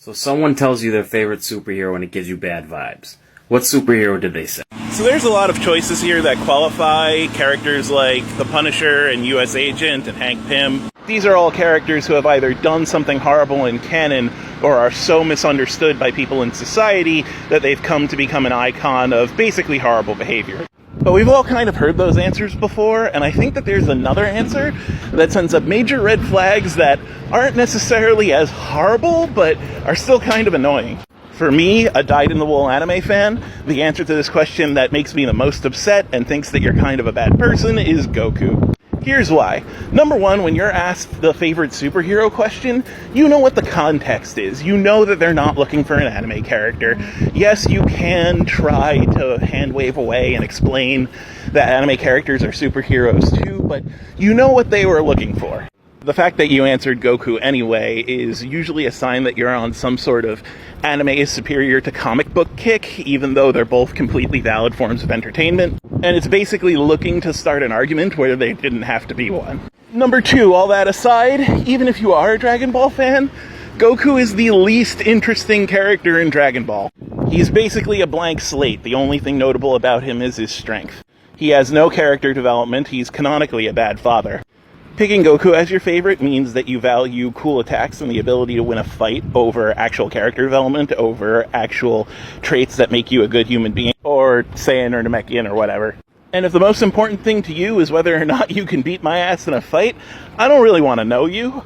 So someone tells you their favorite superhero and it gives you bad vibes. What superhero did they say? So there's a lot of choices here that qualify. Characters like the Punisher and US Agent and Hank Pym. These are all characters who have either done something horrible in canon or are so misunderstood by people in society that they've come to become an icon of basically horrible behavior. But we've all kind of heard those answers before, and I think that there's another answer that sends up major red flags that aren't necessarily as horrible, but are still kind of annoying. For me, a dyed-in-the-wool anime fan, the answer to this question that makes me the most upset and thinks that you're kind of a bad person is Goku. Here's why. Number one, when you're asked the favorite superhero question, you know what the context is. You know that they're not looking for an anime character. Yes, you can try to hand-wave away and explain that anime characters are superheroes too, but you know what they were looking for. The fact that you answered Goku anyway is usually a sign that you're on some sort of anime is superior to comic book kick, even though they're both completely valid forms of entertainment. And it's basically looking to start an argument where they didn't have to be one. Number two, all that aside, even if you are a Dragon Ball fan, Goku is the least interesting character in Dragon Ball. He's basically a blank slate. The only thing notable about him is his strength. He has no character development. He's canonically a bad father. Picking Goku as your favorite means that you value cool attacks and the ability to win a fight over actual character development, over actual traits that make you a good human being, or Saiyan or Namekian or whatever. And if the most important thing to you is whether or not you can beat my ass in a fight, I don't really want to know you.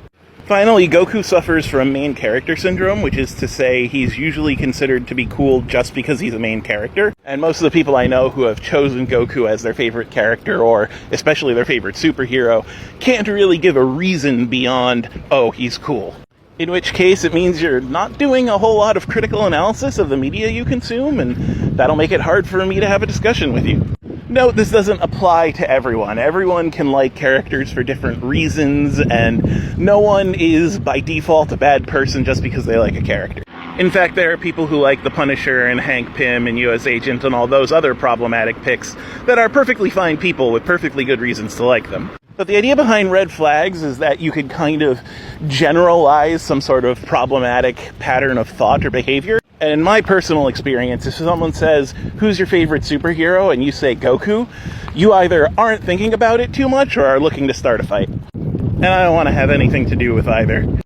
Finally, Goku suffers from main character syndrome, which is to say he's usually considered to be cool just because he's a main character. And most of the people I know who have chosen Goku as their favorite character, or especially their favorite superhero, can't really give a reason beyond, oh, he's cool. In which case, it means you're not doing a whole lot of critical analysis of the media you consume, and that'll make it hard for me to have a discussion with you. Note, this doesn't apply to everyone. Everyone can like characters for different reasons, and no one is by default a bad person just because they like a character. In fact, there are people who like the Punisher and Hank Pym and US Agent and all those other problematic picks that are perfectly fine people with perfectly good reasons to like them. But the idea behind red flags is that you could kind of generalize some sort of problematic pattern of thought or behavior. And in my personal experience, if someone says, who's your favorite superhero, and you say Goku, you either aren't thinking about it too much or are looking to start a fight. And I don't want to have anything to do with either.